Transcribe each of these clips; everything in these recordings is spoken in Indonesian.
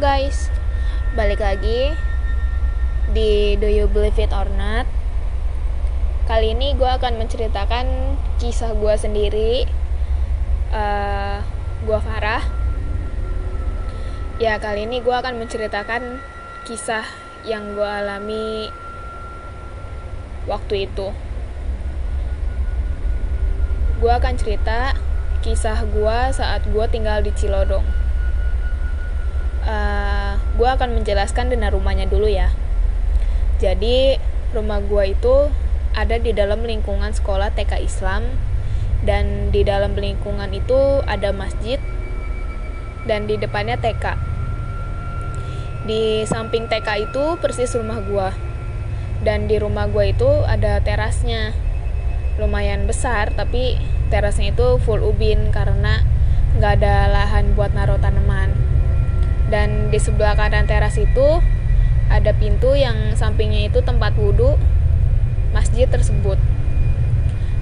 guys, balik lagi di Do You Believe It or Not. Kali ini gue akan menceritakan kisah gue sendiri. Gue Farah. Ya, kali ini gue akan menceritakan kisah yang gue alami waktu itu. Gue akan cerita kisah gue saat gue tinggal di Cilodong. Gue akan menjelaskan dengan rumahnya dulu ya. Jadi rumah gue itu ada di dalam lingkungan sekolah TK Islam, dan di dalam lingkungan itu ada masjid, dan di depannya TK. Di samping TK itu persis rumah gue, dan di rumah gue itu ada terasnya, lumayan besar, tapi terasnya itu full ubin karena nggak ada lahan buat naruh tanaman. Dan di sebelah kanan teras itu ada pintu yang sampingnya itu tempat wudhu masjid tersebut.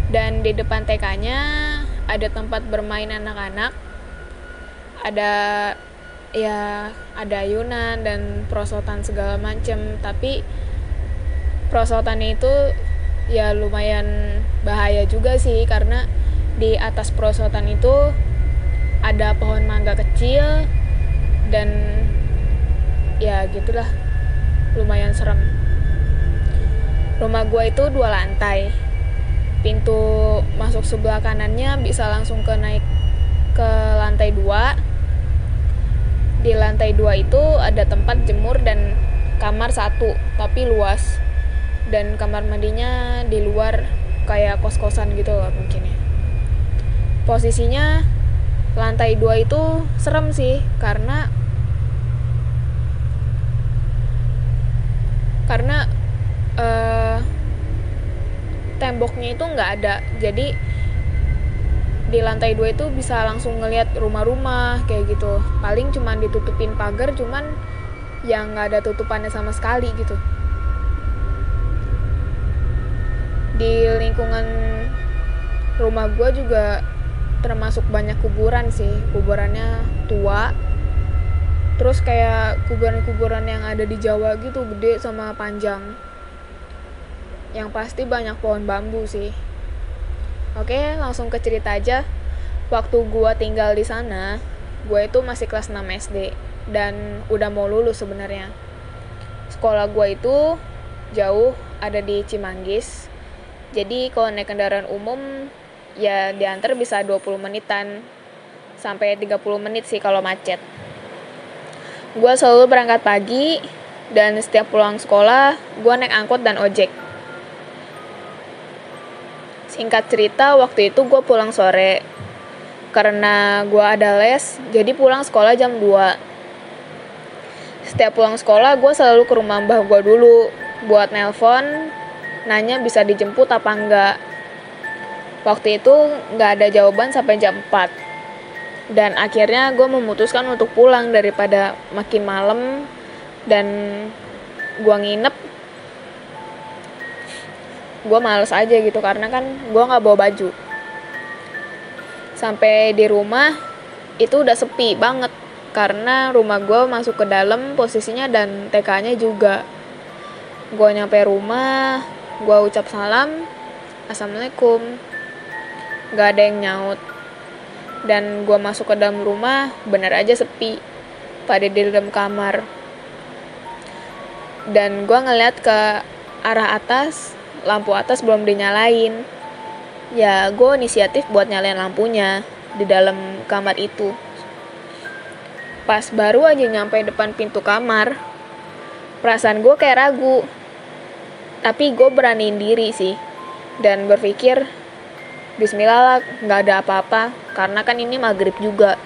Dan di depan TK-nya ada tempat bermain anak-anak, ada ayunan dan perosotan segala macam. Tapi perosotannya itu ya lumayan bahaya juga sih, karena di atas perosotan itu ada pohon mangga kecil, dan ya gitulah, lumayan serem. Rumah gue itu 2 lantai. Pintu masuk sebelah kanannya bisa langsung naik ke lantai 2. Di lantai 2 itu ada tempat jemur dan kamar 1, tapi luas. Dan kamar mandinya di luar, kayak kos-kosan gitu lah mungkin ya. Posisinya lantai 2 itu serem sih, karena temboknya itu nggak ada. Jadi di lantai 2 itu bisa langsung ngelihat rumah-rumah kayak gitu. Paling cuman ditutupin pagar, cuman yang nggak ada tutupannya sama sekali gitu. Di lingkungan rumah gue juga termasuk banyak kuburan sih. Kuburannya tua, terus kayak kuburan-kuburan yang ada di Jawa gitu, gede sama panjang. Yang pasti banyak pohon bambu sih. Oke, langsung ke cerita aja. Waktu gue tinggal di sana, gue itu masih kelas 6 SD dan udah mau lulus sebenarnya. Sekolah gue itu jauh, ada di Cimanggis. Jadi kalau naik kendaraan umum ya diantar bisa 20 menitan sampai 30 menit sih kalau macet. Gue selalu berangkat pagi, dan setiap pulang sekolah gue naik angkot dan ojek. Singkat cerita, waktu itu gue pulang sore karena gue ada les, jadi pulang sekolah jam 2. Setiap pulang sekolah gue selalu ke rumah mbah gue dulu buat nelpon, nanya bisa dijemput apa enggak. Waktu itu gak ada jawaban sampai jam 4. Dan akhirnya gue memutuskan untuk pulang daripada makin malam dan gue nginep. Gue males aja gitu, karena kan gue gak bawa baju. Sampai di rumah itu udah sepi banget, karena rumah gue masuk ke dalam posisinya dan TK-nya juga. Gue nyampe rumah, gue ucap salam, assalamualaikum, gak ada yang nyaut. Dan gue masuk ke dalam rumah, bener aja sepi, pada di dalam kamar. Dan gue ngeliat ke arah atas, lampu atas belum dinyalain. Ya gue inisiatif buat nyalain lampunya di dalam kamar itu. Pas baru aja nyampe depan pintu kamar, perasaan gue kayak ragu. Tapi gue beraniin diri sih, dan berpikir bismillah lah, gak ada apa-apa, karena kan ini maghrib juga.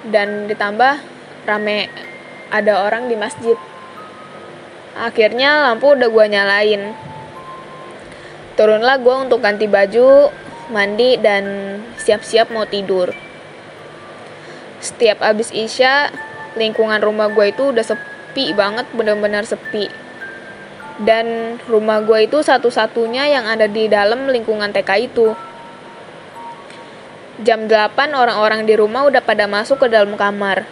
Dan ditambah rame, ada orang di masjid. Akhirnya lampu udah gue nyalain. Turunlah gue untuk ganti baju, mandi, dan siap-siap mau tidur. Setiap abis isya, lingkungan rumah gue itu udah sepi banget, benar-benar sepi. Dan rumah gue itu satu-satunya yang ada di dalam lingkungan TK itu. Jam 8 orang-orang di rumah udah pada masuk ke dalam kamar.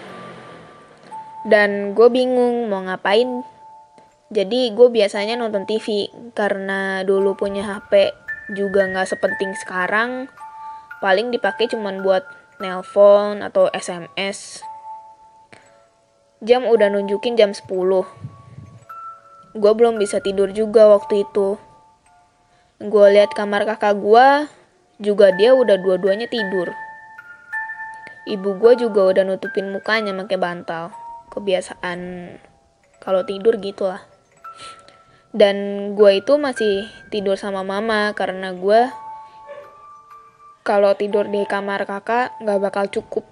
Dan gue bingung mau ngapain. Jadi gue biasanya nonton TV, karena dulu punya HP juga gak sepenting sekarang. Paling dipakai cuman buat nelpon atau SMS. Jam udah nunjukin jam 10. Gue belum bisa tidur juga waktu itu. Gue lihat kamar kakak gue, juga dia udah dua-duanya tidur. Ibu gue juga udah nutupin mukanya pakai bantal. Kebiasaan kalau tidur gitu lah. Dan gue itu masih tidur sama mama, karena gue kalau tidur di kamar kakak gak bakal cukup.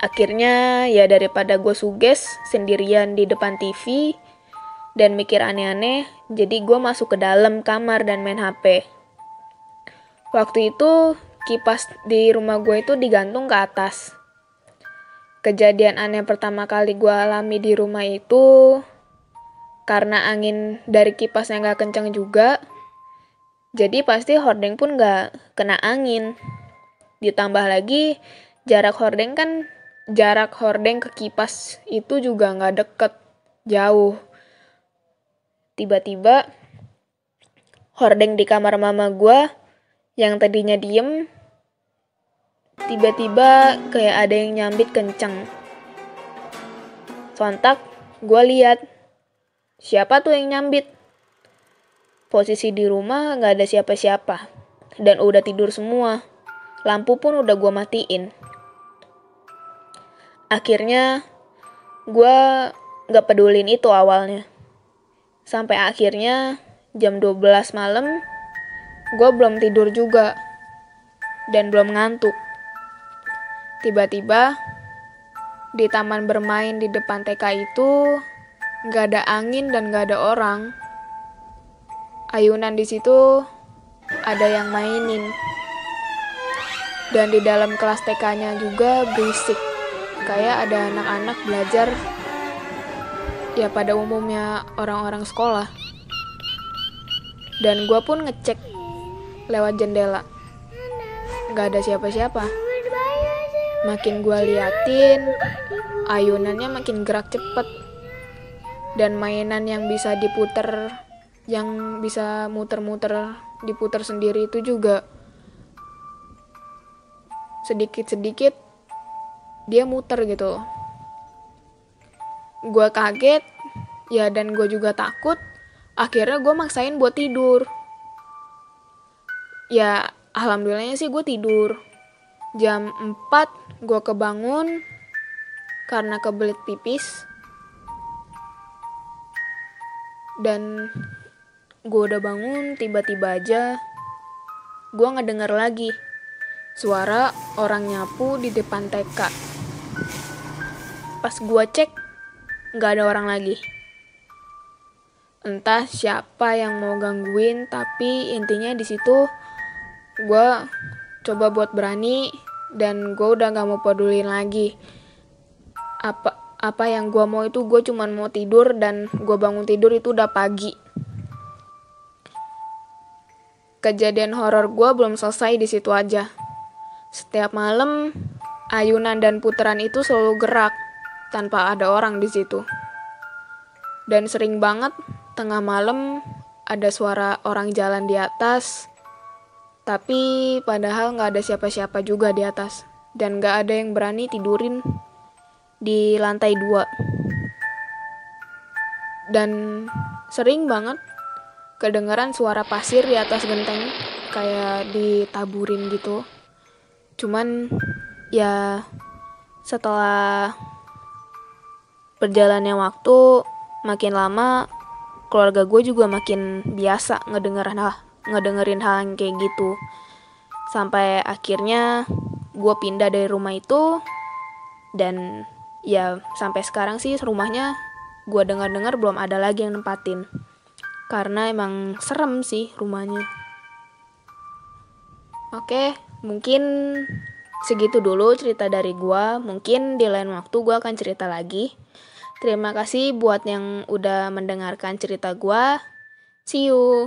Akhirnya ya daripada gue suges sendirian di depan TV dan mikir aneh-aneh, jadi gue masuk ke dalam kamar dan main HP. Waktu itu kipas di rumah gue itu digantung ke atas. Kejadian aneh pertama kali gue alami di rumah itu karena angin dari kipasnya gak kencang juga, jadi pasti hordeng pun gak kena angin. Ditambah lagi jarak hordeng ke kipas itu juga gak deket, jauh. Tiba-tiba hordeng di kamar mama gue yang tadinya diem, tiba-tiba kayak ada yang nyambit kenceng. Sontak gue lihat, siapa tuh yang nyambit? Posisi di rumah gak ada siapa-siapa, dan udah tidur semua. Lampu pun udah gue matiin. Akhirnya gue gak pedulin itu awalnya. Sampai akhirnya jam 12 malam gue belum tidur juga dan belum ngantuk. Tiba-tiba di taman bermain di depan TK itu gak ada angin dan gak ada orang. Ayunan di situ ada yang mainin. Dan di dalam kelas TK-nya juga berisik. Kayak ada anak-anak belajar ya pada umumnya orang-orang sekolah. Dan gue pun ngecek lewat jendela, gak ada siapa-siapa. Makin gue liatin, ayunannya makin gerak cepet. Dan mainan yang bisa diputer, yang bisa muter-muter, diputer sendiri itu juga sedikit-sedikit dia muter gitu. Gue kaget, ya, dan gue juga takut. Akhirnya gue maksain buat tidur. Ya, alhamdulillahnya sih gue tidur. Jam 4 gue kebangun karena kebelet pipis. Dan gue udah bangun, tiba-tiba aja gue ngedenger lagi suara orang nyapu di depan TK. Pas gue cek, gak ada orang lagi. Entah siapa yang mau gangguin, tapi intinya di situ gue coba buat berani dan gue udah gak mau pedulin lagi. Apa yang gue mau itu gue cuman mau tidur, dan gue bangun tidur itu udah pagi. Kejadian horor gue belum selesai di situ aja. Setiap malam ayunan dan putaran itu selalu gerak tanpa ada orang di situ. Dan sering banget tengah malam ada suara orang jalan di atas, tapi padahal gak ada siapa-siapa juga di atas. Dan gak ada yang berani tidurin di lantai 2. Dan sering banget kedengeran suara pasir di atas genteng, kayak ditaburin gitu. Cuman ya setelah berjalannya waktu makin lama, keluarga gue juga makin biasa ngedengerin hal yang kayak gitu. Sampai akhirnya gue pindah dari rumah itu, dan ya sampai sekarang sih rumahnya gue dengar-dengar belum ada lagi yang nempatin. Karena emang serem sih rumahnya. Oke, mungkin segitu dulu cerita dari gue. Mungkin di lain waktu gue akan cerita lagi. Terima kasih buat yang udah mendengarkan cerita gue. See you.